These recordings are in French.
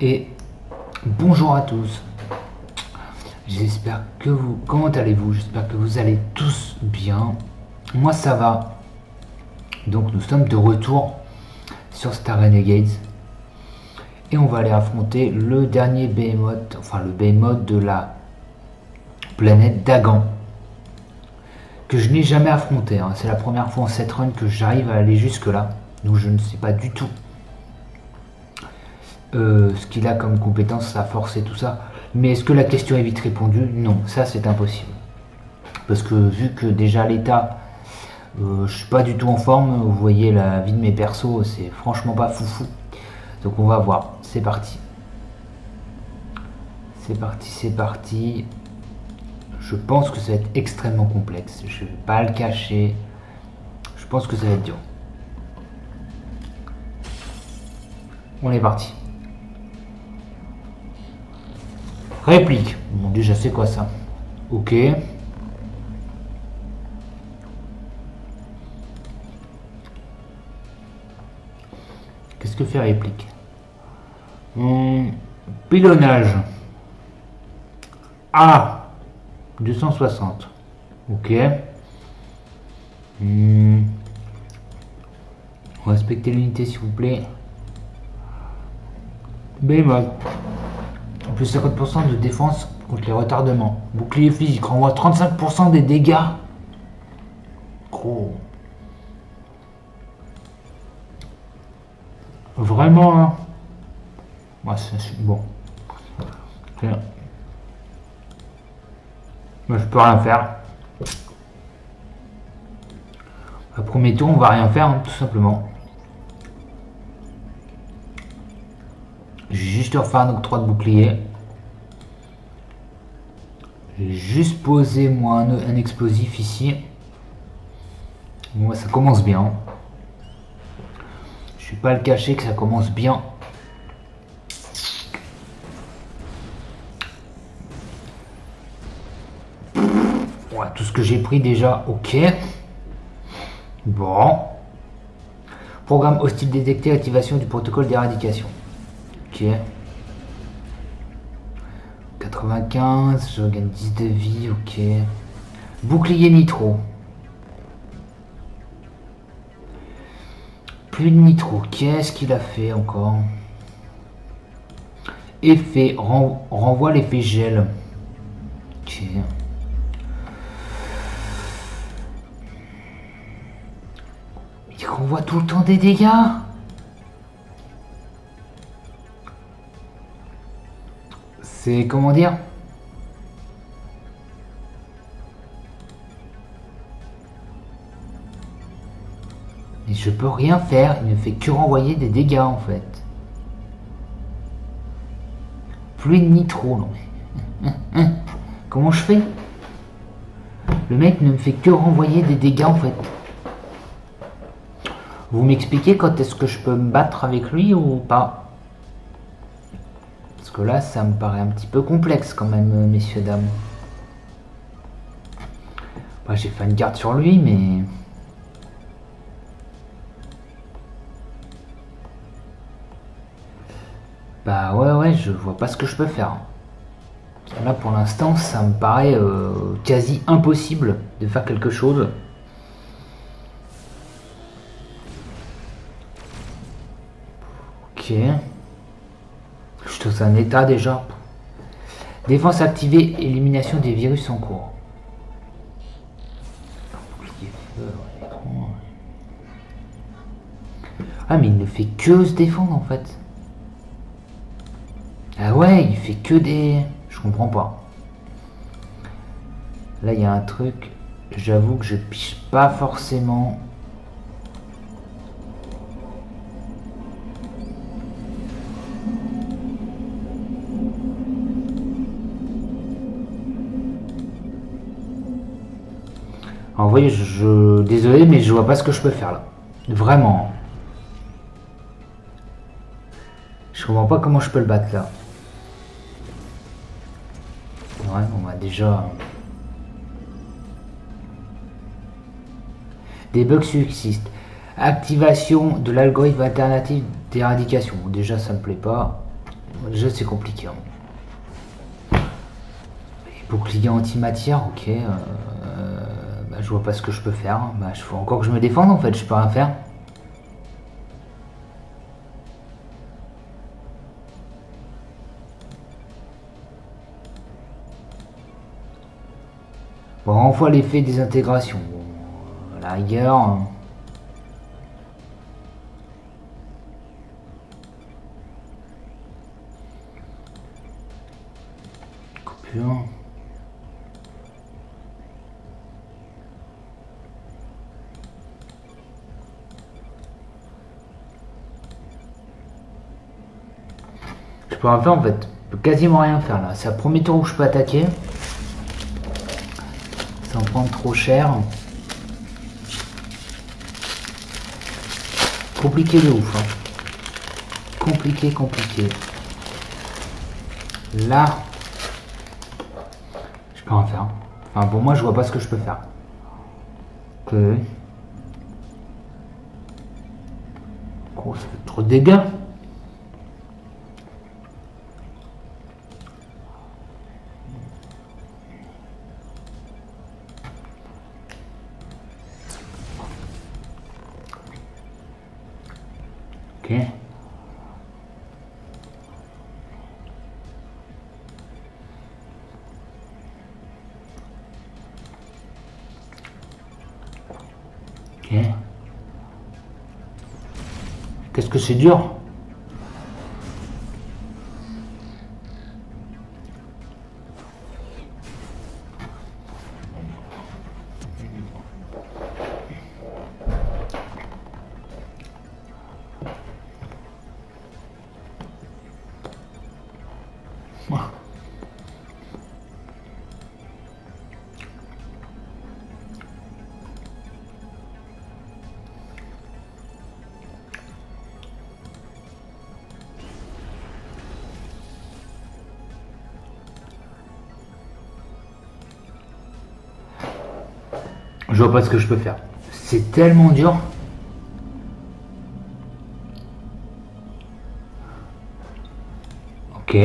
Et bonjour à tous. J'espère que vous... Comment allez-vous? J'espère que vous allez tous bien. Moi ça va. Donc nous sommes de retour sur Star Renegades. Et on va aller affronter le dernier Behemoth, enfin le Behemoth de la planète Dagan. Que je n'ai jamais affronté. Hein. C'est la première fois en cette run que j'arrive à aller jusque là. Donc je ne sais pas du tout ce qu'il a comme compétence, sa force et tout ça. Mais est-ce que la question est vite répondue? Non, ça c'est impossible. Parce que vu que déjà l'état, je suis pas du tout en forme. Vous voyez la vie de mes persos, c'est franchement pas foufou. Donc on va voir, c'est parti. C'est parti, c'est parti. Je pense que ça va être extrêmement complexe. Je vais pas le cacher. Je pense que ça va être dur. On est parti. Réplique. Bon, déjà, c'est quoi ça? Ok. Qu'est-ce que fait réplique? Pilonnage. Ah, 260. Ok. Respectez l'unité, s'il vous plaît. Behemoth. Plus 50% de défense contre les retardements. Bouclier physique renvoie 35% des dégâts. Gros. Vraiment, hein. Moi, c'est bon. Moi, je peux rien faire. Le premier tour, on va rien faire, hein, tout simplement. J'ai juste refaire un octroi de bouclier. J'ai juste posé moi un explosif ici. Bon, ça commence bien. Je vais pas le cacher que ça commence bien. Ouais, tout ce que j'ai pris déjà, ok. Bon. Programme hostile détecté, activation du protocole d'éradication. Ok. 95, je gagne 10 de vie, ok. Bouclier nitro. Plus de nitro, qu'est-ce qu'il a fait encore? Effet, renvoie l'effet gel. Ok. Il renvoie tout le temps des dégâts. C'est comment dire? Mais je peux rien faire, il ne fait que renvoyer des dégâts en fait. Plus de nitro, non mais... Comment je fais? Le mec ne me fait que renvoyer des dégâts en fait. Vous m'expliquez quand est-ce que je peux me battre avec lui ou pas? Parce que là, ça me paraît un petit peu complexe quand même, messieurs, dames. Bah, j'ai fait une garde sur lui, mais... Bah ouais, je vois pas ce que je peux faire. Là, pour l'instant, ça me paraît quasi impossible de faire quelque chose. Ok. Je suis dans un état déjà. Défense activée, élimination des virus en cours. Ah mais il ne fait que se défendre en fait. Ah ouais, il fait que des... Je comprends pas. Là il y a un truc, j'avoue que je piche pas forcément. En vrai, désolé, mais je vois pas ce que je peux faire là. Vraiment. Je comprends pas comment je peux le battre là. Ouais, on va déjà... Des bugs subsistent. Activation de l'algorithme alternatif d'éradication. Déjà, ça me plaît pas. Déjà c'est compliqué. Hein. Bouclier antimatière, ok. Bah, je vois pas ce que je peux faire. Bah, il faut encore que je me défende en fait, je peux rien faire. Bon, on voit l'effet des intégrations. Bon, à la rigueur. Coupure. Je peux rien faire en fait. Je peux quasiment rien faire là. C'est le premier tour où je peux attaquer. Sans prendre trop cher. Compliqué de ouf. Hein. Compliqué. Là, je peux rien faire. Enfin, pour moi, je vois pas ce que je peux faire. Ok. Oh, ça fait trop de dégâts. Ok. Ok. Qu'est-ce que c'est dur? Je vois pas ce que je peux faire. C'est tellement dur. Ok.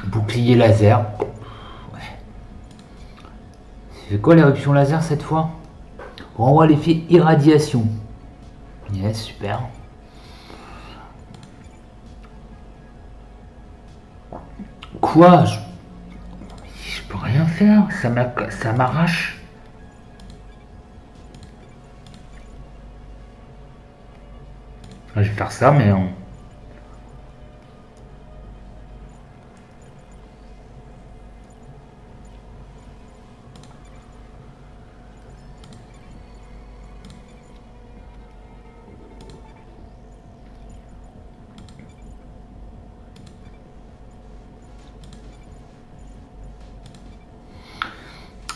Bouclier laser. Ouais. C'est quoi l'éruption laser cette fois? Renvoie l'effet irradiation. Yes, super. Quoi? Je peux rien faire. Ça m'arrache. Je vais faire ça, mais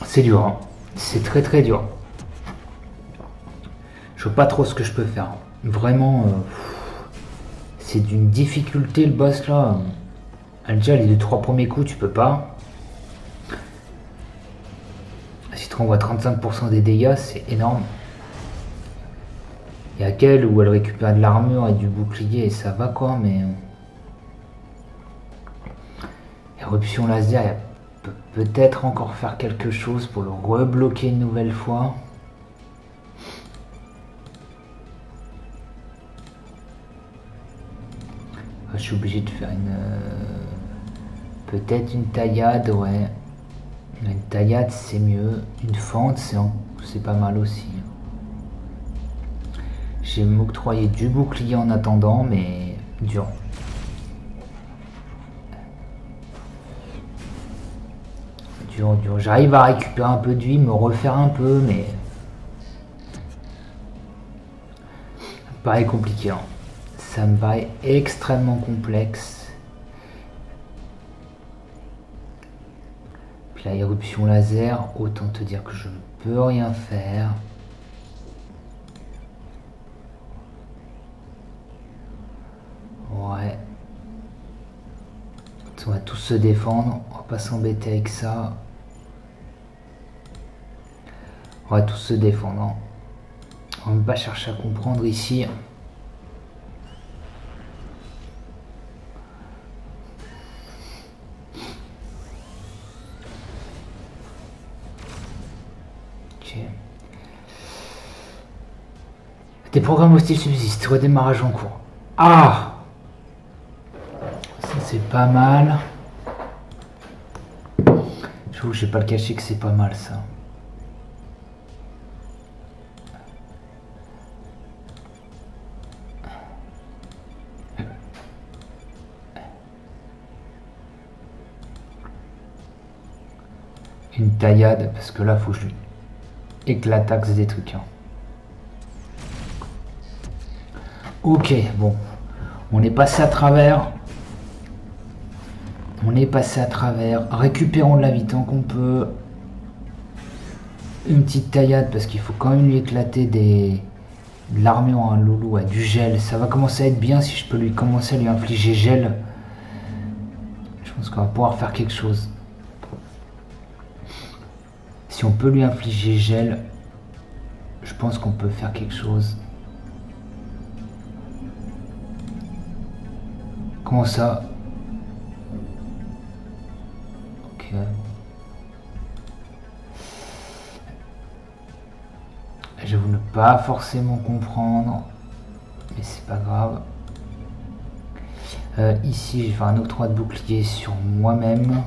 c'est dur. Hein. C'est très dur. Je vois pas trop ce que je peux faire. Vraiment, c'est d'une difficulté le boss là. Déjà, les 2-3 premiers coups, tu peux pas. Si tu renvoies 35% des dégâts, c'est énorme. Il y a qu'elle où elle récupère de l'armure et du bouclier et ça va quoi, mais. Éruption laser, elle peut peut-être encore faire quelque chose pour le rebloquer une nouvelle fois. Je suis obligé de faire une... peut-être une taillade, ouais. Une taillade, c'est mieux. Une fente, c'est pas mal aussi. J'ai m'octroyé du bouclier en attendant, mais dur. Dur. J'arrive à récupérer un peu de vie, me refaire un peu, mais... pareil compliqué, hein. Ça me paraît extrêmement complexe. Puis la éruption laser, autant te dire que je ne peux rien faire. Ouais. On va tous se défendre, on va pas s'embêter avec ça. On va tous se défendre. On va pas chercher à comprendre ici. Des programmes hostiles subsistent. Redémarrage en cours. Ah! Ça c'est pas mal. Je vais pas le cacher que c'est pas mal ça. Une taillade, parce que là faut que je lui éclataxe des trucs. Hein. Ok, bon. On est passé à travers. On est passé à travers. Récupérons de la vie tant qu'on peut. Une petite taillade parce qu'il faut quand même lui éclater de l'armure en loulou à du gel. Ça va commencer à être bien si je peux lui commencer à lui infliger gel. Je pense qu'on va pouvoir faire quelque chose. Si on peut lui infliger gel, je pense qu'on peut faire quelque chose. Comment ça? Ok. J'avoue ne pas forcément comprendre, mais c'est pas grave. Ici, j'ai fait un octroi de bouclier sur moi-même.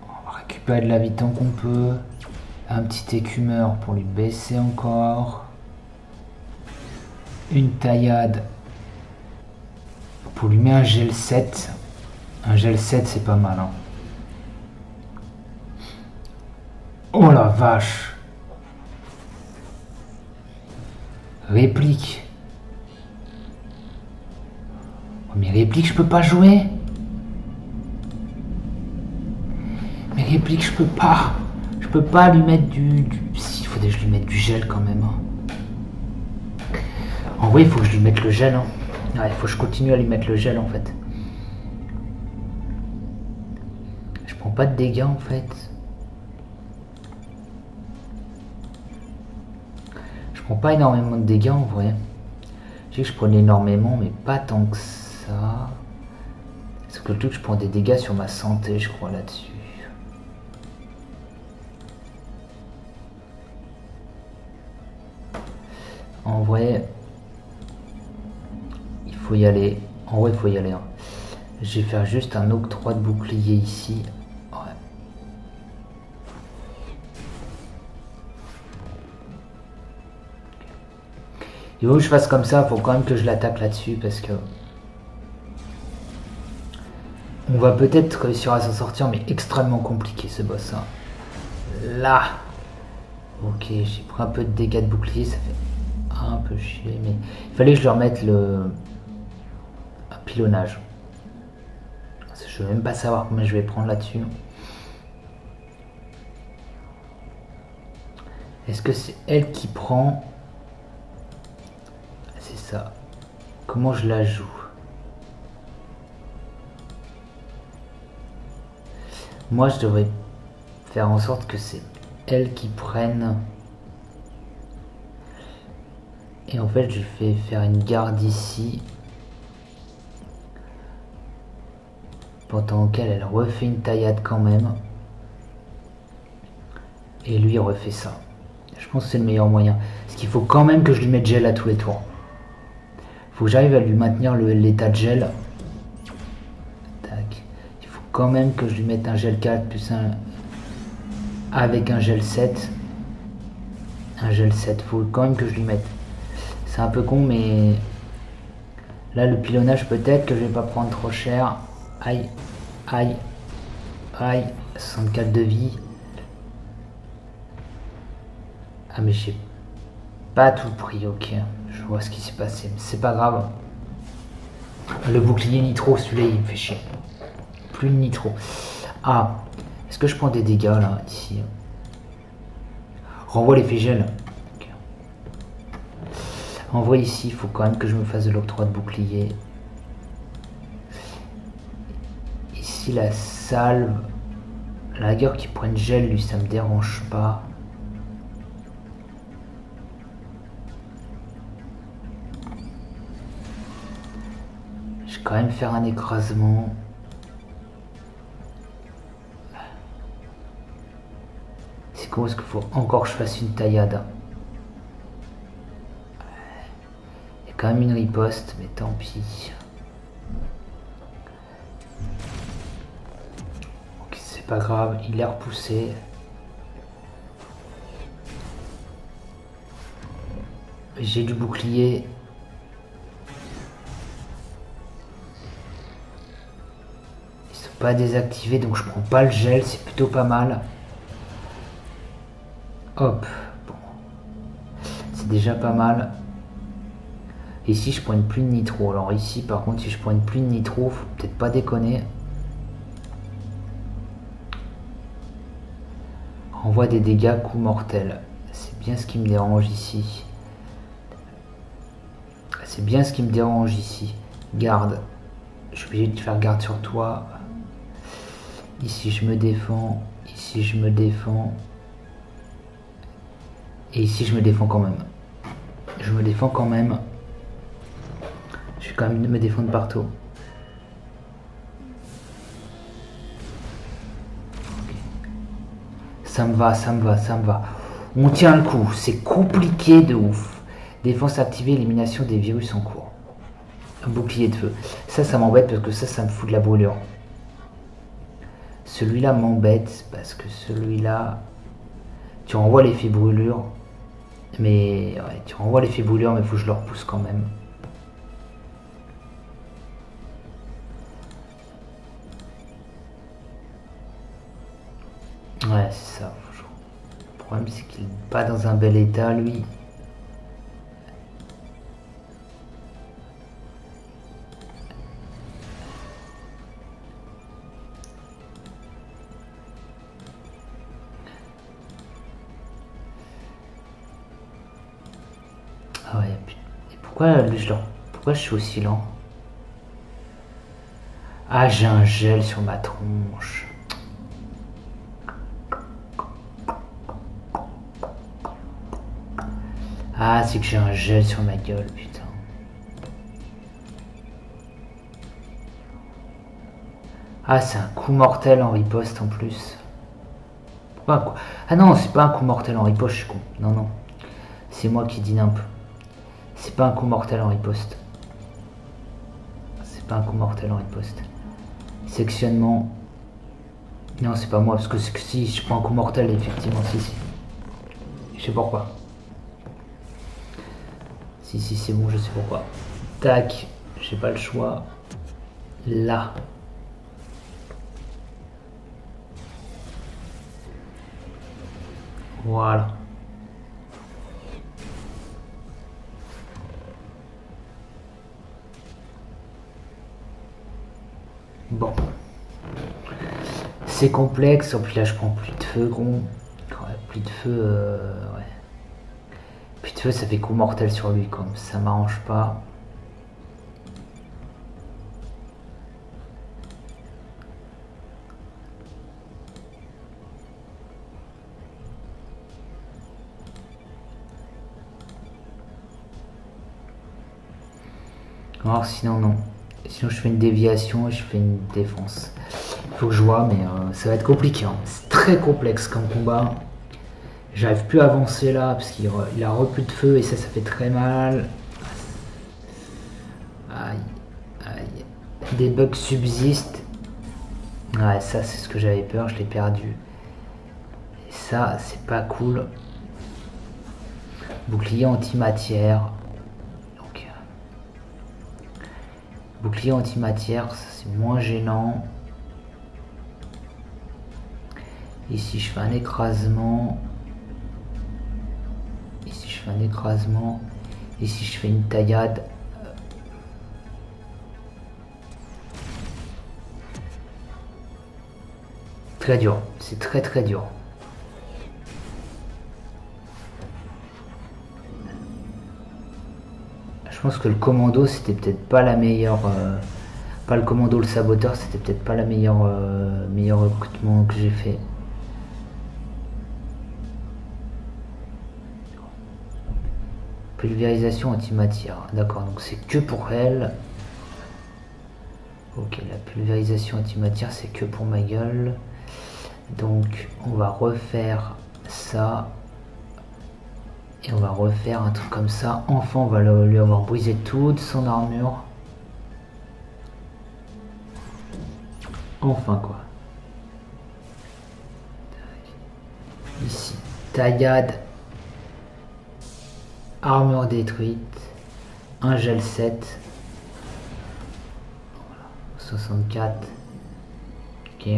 On va récupérer de la vie tant qu'on peut. Un petit écumeur pour lui baisser encore. Une taillade pour lui mettre un gel 7. Un gel 7, c'est pas mal. Hein. Oh la vache! Réplique. Oh, mais réplique, je peux pas jouer. Mais réplique, je peux pas. Je peux pas lui mettre du... Si, il faudrait que je lui mette du gel quand même. Hein. En vrai, il faut que je lui mette le gel. Hein. Ouais, il faut que je continue à lui mettre le gel en fait. Je prends pas de dégâts en fait. Je prends pas énormément de dégâts en vrai. Je sais que je prenais énormément, mais pas tant que ça. C'est que le truc, je prends des dégâts sur ma santé, je crois, là-dessus. En vrai, il faut y aller. En vrai, il faut y aller. Hein. Je vais faire juste un octroi de bouclier ici. Ouais. Il faut que je fasse comme ça, faut quand même que je l'attaque là-dessus parce que on va peut-être réussir à s'en sortir, mais extrêmement compliqué ce boss. Hein. Là, ok, j'ai pris un peu de dégâts de bouclier, ça fait un peu chier, mais il fallait que je lui remette le pilonnage. Je ne veux même pas savoir combien je vais prendre là-dessus. Est-ce que c'est elle qui prend? C'est ça. Comment je la joue? Moi, je devrais faire en sorte que c'est elle qui prenne. Et en fait, je fais faire une garde ici. Pendant qu'elle, elle refait une taillade quand même. Et lui, il refait ça. Je pense que c'est le meilleur moyen. Parce qu'il faut quand même que je lui mette gel à tous les tours. Il faut que j'arrive à lui maintenir l'état de gel. Tac. Il faut quand même que je lui mette un gel 4 plus un... avec un gel 7. Un gel 7. Il faut quand même que je lui mette. C'est un peu con, mais... Là, le pilonnage, peut-être que je vais pas prendre trop cher. Aïe. Aïe. Aïe. 64 de vie. Ah mais j'ai pas tout pris, ok. Je vois ce qui s'est passé, mais c'est pas grave. Le bouclier nitro, celui-là, il me fait chier. Plus de nitro. Ah, est-ce que je prends des dégâts là, ici? Renvoie l'effet gel. Okay. Envoie ici, il faut quand même que je me fasse de l'octroi de bouclier. Ici, la salve. La rigueur qui prenne gel, lui, ça me dérange pas. Je vais quand même faire un écrasement. C'est con, est-ce qu'il faut encore que je fasse une taillade? Il y a quand même une riposte, mais tant pis. Ok, c'est pas grave, il est repoussé. J'ai du bouclier. Ils sont pas désactivés, donc je prends pas le gel, c'est plutôt pas mal. Hop, bon. C'est déjà pas mal. Ici, je prends une pluie de nitro. Alors ici, par contre, si je prends une pluie de nitro, faut peut-être pas déconner. Envoie des dégâts, coup mortel. C'est bien ce qui me dérange ici. C'est bien ce qui me dérange ici. Garde. Je suis obligé de faire garde sur toi. Ici, je me défends. Ici, je me défends. Et ici, je me défends quand même. Je me défends quand même. Je vais quand même me défendre partout. Okay. Ça me va, ça me va, ça me va. On tient le coup. C'est compliqué de ouf. Défense activée, élimination des virus en cours. Un bouclier de feu. Ça m'embête parce que ça me fout de la brûlure. Celui-là m'embête parce que celui-là... Tu renvoies l'effet brûlure. Mais ouais, tu renvoies l'effet brûlure, mais il faut que je le repousse quand même. Ouais, c'est ça. Le problème, c'est qu'il n'est pas dans un bel état, lui. Ah ouais, et pourquoi je suis aussi lent? Ah, j'ai un gel sur ma tronche. Ah, c'est que j'ai un gel sur ma gueule, putain. Ah, c'est un coup mortel en riposte en plus. Pourquoi un coup... Ah non, c'est pas un coup mortel en riposte, je suis con. Non, non. C'est moi qui dis nimp. C'est pas un coup mortel en riposte. C'est pas un coup mortel en riposte. Sectionnement. Non, c'est pas moi, parce que si je prends un coup mortel, effectivement, si. Je sais pourquoi. Si, c'est bon, je sais pourquoi. Tac, j'ai pas le choix. Là. Voilà. Bon. C'est complexe, en plus là je prends plus de feu, gros. Ouais, plus de feu, ouais. Plus de feu, ça fait coup mortel sur lui, comme ça m'arrange pas. Alors sinon non. Sinon je fais une déviation et je fais une défense. Il faut que je vois, mais ça va être compliqué. Hein. C'est très complexe comme combat. J'arrive plus à avancer là parce qu'il a repus de feu et ça fait très mal. Aïe, aïe. Des bugs subsistent. Ouais, ça c'est ce que j'avais peur, je l'ai perdu. Et ça, c'est pas cool. Bouclier antimatière. Donc, bouclier antimatière, ça c'est moins gênant. Ici je fais un écrasement. Ici je fais un écrasement. Ici je fais une taillade. Très dur, c'est très très dur. Je pense que le commando c'était peut-être pas la meilleure... pas le commando, le saboteur, c'était peut-être pas la meilleure meilleur recrutement que j'ai fait. Pulvérisation antimatière, d'accord, donc c'est que pour elle. Ok, la pulvérisation antimatière c'est que pour ma gueule. Donc on va refaire ça. Et on va refaire un truc comme ça. Enfin, on va lui avoir brisé toute son armure. Enfin, quoi. Ici, taillade. Armure détruite. Un gel 7. Voilà. 64. Ok.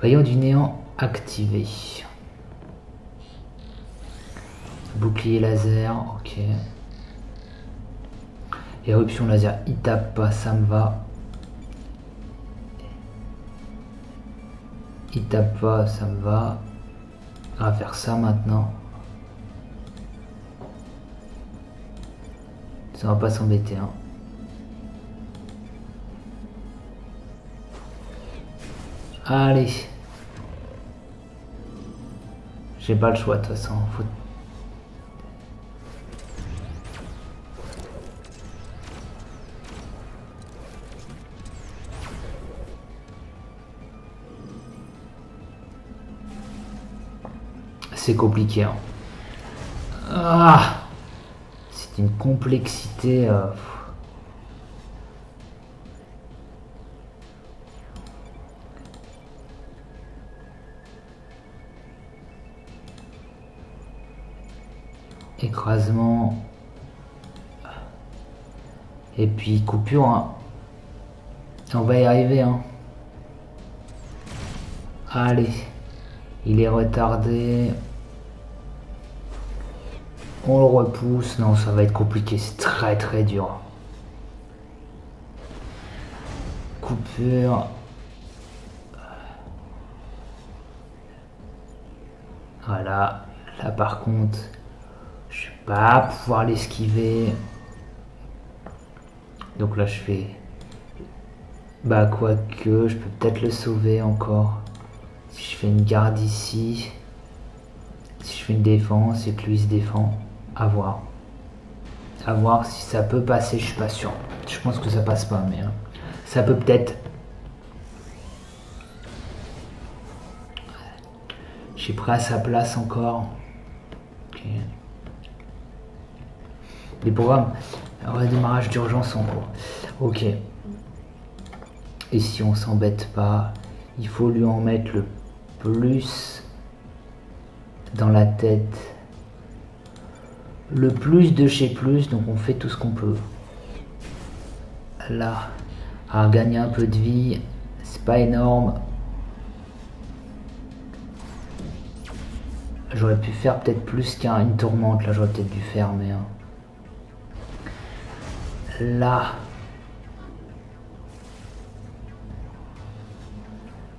Rayon du néant activé. Bouclier laser, ok. Éruption laser, il tape pas, ça me va. Il tape pas, ça me va. On va faire ça maintenant. Ça va pas s'embêter, hein. Allez. J'ai pas le choix de toute façon. Faut... C'est compliqué, hein. Ah, c'est une complexité. Écrasement. Et puis coupure, hein. On va y arriver, hein. Allez. Il est retardé. On le repousse. Non, ça va être compliqué. C'est très très dur. Coupure. Voilà. Là par contre, je vais pas pouvoir l'esquiver. Donc là je fais... Bah quoique, je peux peut-être le sauver encore. Si je fais une garde ici. Si je fais une défense et que lui se défend. À voir. À voir si ça peut passer, je suis pas sûr. Je pense que ça passe pas, mais ça peut peut-être. Je suis prêt à sa place encore. Ok. Les programmes. Redémarrage d'urgence en cours. Ok. Et si on s'embête pas, il faut lui en mettre le plus dans la tête. Le plus de chez plus, donc on fait tout ce qu'on peut. Là, à gagner un peu de vie, c'est pas énorme. J'aurais pu faire peut-être plus qu'une tourmente, là j'aurais peut-être dû faire, mais... Là...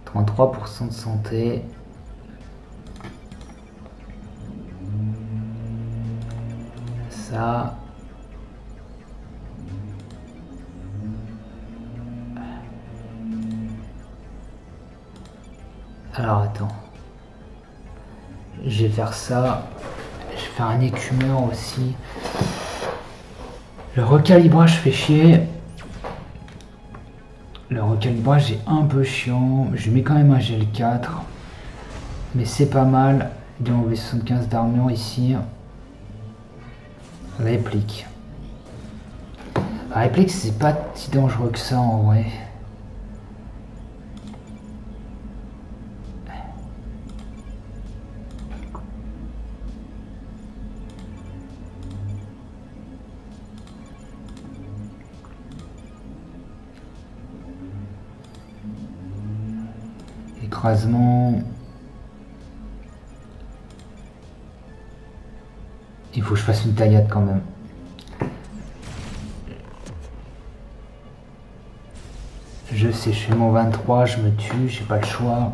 33% de santé. Ça... Alors attends. Je vais faire ça. Je vais faire un écumeur aussi. Le recalibrage fait chier. Le recalibrage est un peu chiant. Je mets quand même un gel 4. Mais c'est pas mal. Il a enlevé 75 d'armure ici. Réplique. Réplique, c'est pas si dangereux que ça en vrai. Écrasement. Il faut que je fasse une taillade quand même. Je sais, je fais mon 23, je me tue, j'ai pas le choix.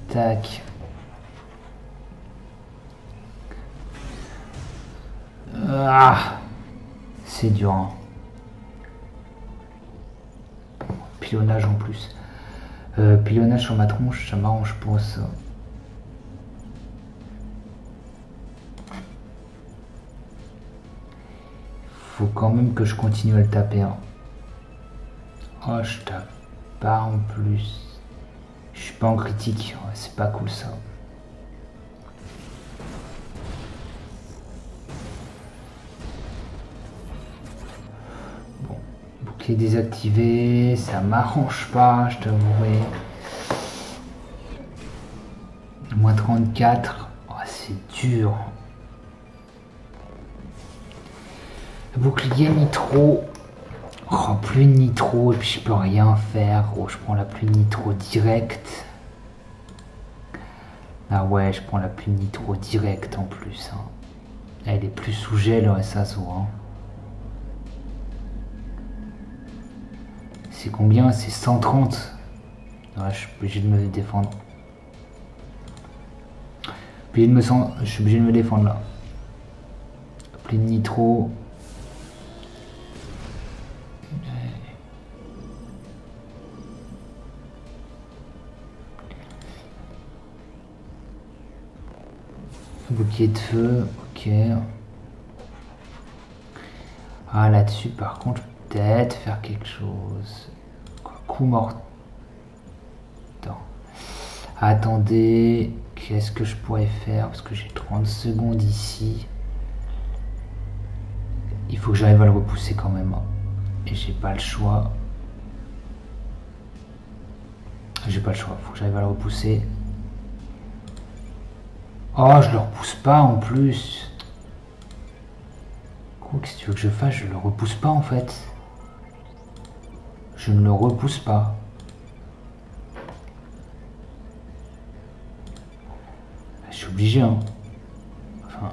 Tac. Ah, c'est dur. Hein. Pilonnage en plus. Pilonnage sur ma tronche, ça m'arrange pour ça. Faut quand même que je continue à le taper. Hein. Oh, je tape pas en plus. Je suis pas en critique. Ouais, c'est pas cool ça. qui est désactivé, ça m'arrange pas, je t'avouerai. Moins 34, oh, c'est dur. Bouclier nitro. Oh, plus de nitro et puis je peux rien faire. Oh, je prends la pluie de nitro direct. Ah ouais, je prends la pluie de nitro direct en plus. Hein. Elle est plus sous gel, ouais, ça se voit. Hein. C'est combien? C'est 130. Ouais, je suis obligé de me défendre. Je suis obligé de me défendre là. Pluie de nitro. Bouclier de feu, ok. Ah là-dessus par contre, peut-être faire quelque chose. Quoi, coup mortel. Attendez, qu'est-ce que je pourrais faire? Parce que j'ai 30 secondes ici. Il faut que j'arrive à le repousser quand même. Et j'ai pas le choix. J'ai pas le choix, faut que j'arrive à le repousser. Oh, je le repousse pas en plus. Quoi, qu'est-ce que tu veux que je fasse? Je le repousse pas en fait. Je ne le repousse pas. Je suis obligé, hein. Enfin,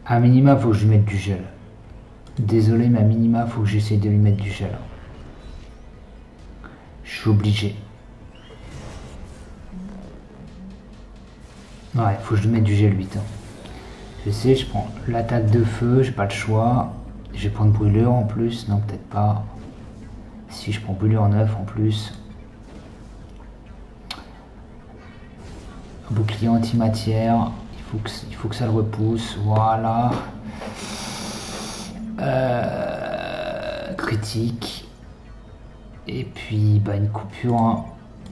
à minima, faut que je lui mette du gel. Désolé, mais à minima, faut que j'essaie de lui mettre du gel. Je suis obligé. Ouais, faut que je lui mette du gel 8. Hein. Je sais, je prends l'attaque de feu, j'ai pas le choix. Je vais prendre brûlure en plus, non peut-être pas. Si je prends brûlure 9 en plus. Bouclier antimatière, il faut que ça le repousse, voilà. Critique. Et puis bah une coupure. Hein.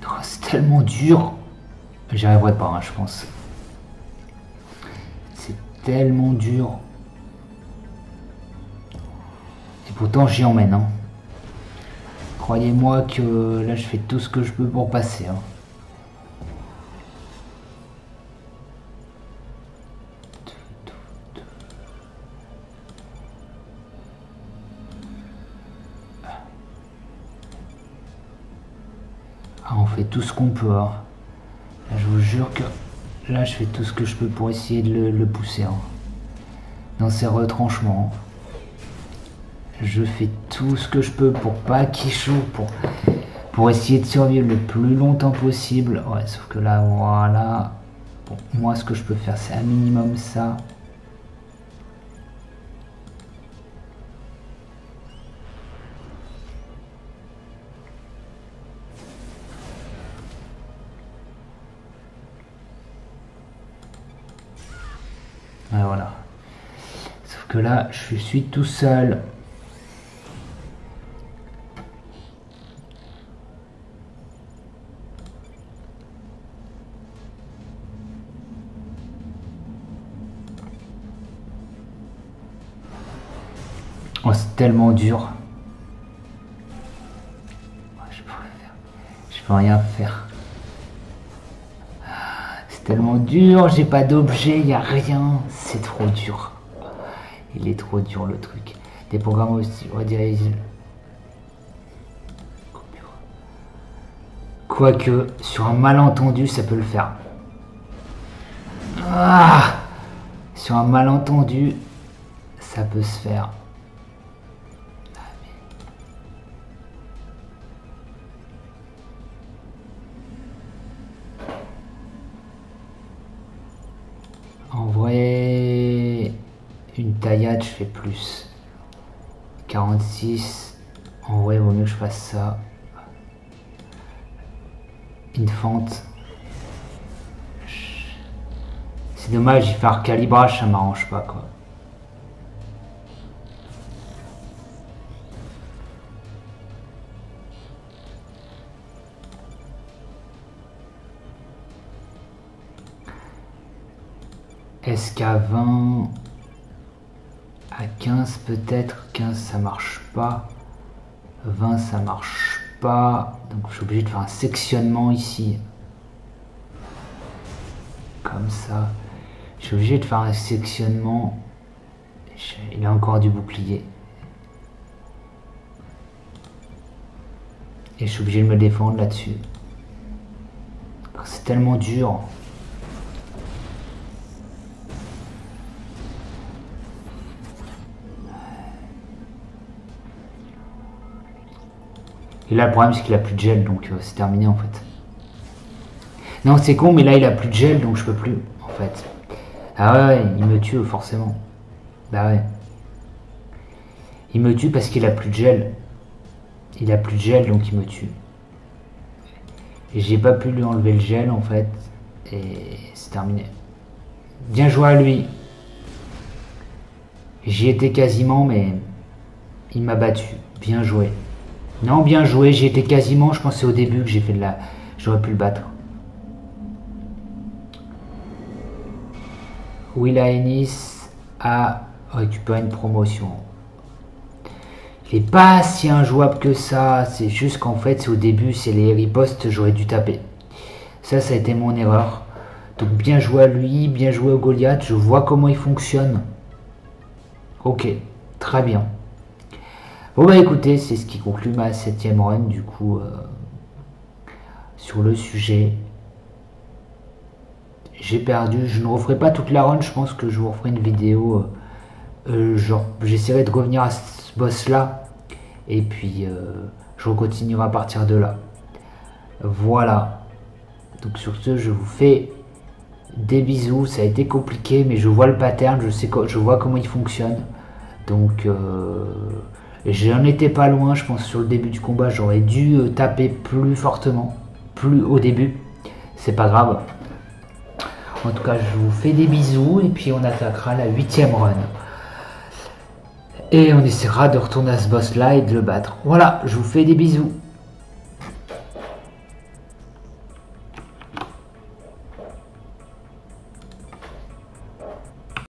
Oh, c'est tellement dur. J'y arriverai pas, hein, je pense. C'est tellement dur. Et pourtant j'y emmène. Hein. Croyez-moi que là je fais tout ce que je peux pour passer. Hein. Ah, on fait tout ce qu'on peut. Hein. Là, je vous jure que là je fais tout ce que je peux pour essayer de le pousser. Hein. Dans ses retranchements. Je fais tout ce que je peux pour pas qu'il chauffe, pour essayer de survivre le plus longtemps possible. Ouais, sauf que là, voilà. Bon, moi, ce que je peux faire, c'est un minimum ça. Ouais, voilà. Sauf que là, je suis tout seul. Oh, c'est tellement dur. Je peux rien faire. C'est tellement dur, j'ai pas d'objet, y a rien. C'est trop dur. Il est trop dur le truc. Des programmes aussi rediriger. Quoique, sur un malentendu, ça peut le faire. Ah, sur un malentendu, ça peut se faire. En vrai, une taillade, je fais plus. 46, en vrai, vaut mieux que je fasse ça. Une fente. C'est dommage, y faire calibrage, ça m'arrange pas, quoi. Est-ce qu'à 20... À 15 peut-être, 15 ça marche pas, 20 ça marche pas, donc je suis obligé de faire un sectionnement ici, comme ça, je suis obligé de faire un sectionnement, il a encore du bouclier, et je suis obligé de me défendre là-dessus, c'est tellement dur. Et là, le problème, c'est qu'il a plus de gel, donc c'est terminé, en fait. Non, c'est con, mais là, il a plus de gel, donc je peux plus, en fait. Ah ouais, il me tue, forcément. Bah ouais. Il me tue parce qu'il a plus de gel. Il a plus de gel, donc il me tue. Et j'ai pas pu lui enlever le gel, en fait. Et c'est terminé. Bien joué à lui. J'y étais quasiment, mais il m'a battu. Bien joué. Non, bien joué, j'y étais quasiment, je pensais au début que j'ai fait de la... J'aurais pu le battre. Will Ennis a récupéré une promotion. Il est pas si injouable que ça, c'est juste qu'en fait, c'est au début, c'est les ripostes, j'aurais dû taper. Ça a été mon erreur. Donc bien joué à lui, bien joué au Goliath, je vois comment il fonctionne. Ok, très bien. Bon bah écoutez, c'est ce qui conclut ma 7ème run du coup sur le sujet. J'ai perdu, je ne referai pas toute la run, je pense que je vous referai une vidéo, genre j'essaierai de revenir à ce boss là, et puis je continuerai à partir de là. Voilà, donc sur ce je vous fais des bisous, ça a été compliqué mais je vois le pattern, je vois comment il fonctionne, donc... J'en étais pas loin, je pense sur le début du combat, j'aurais dû taper plus fortement, plus au début, c'est pas grave. En tout cas, je vous fais des bisous et puis on attaquera la 8ème run. Et on essaiera de retourner à ce boss là et de le battre. Voilà, je vous fais des bisous.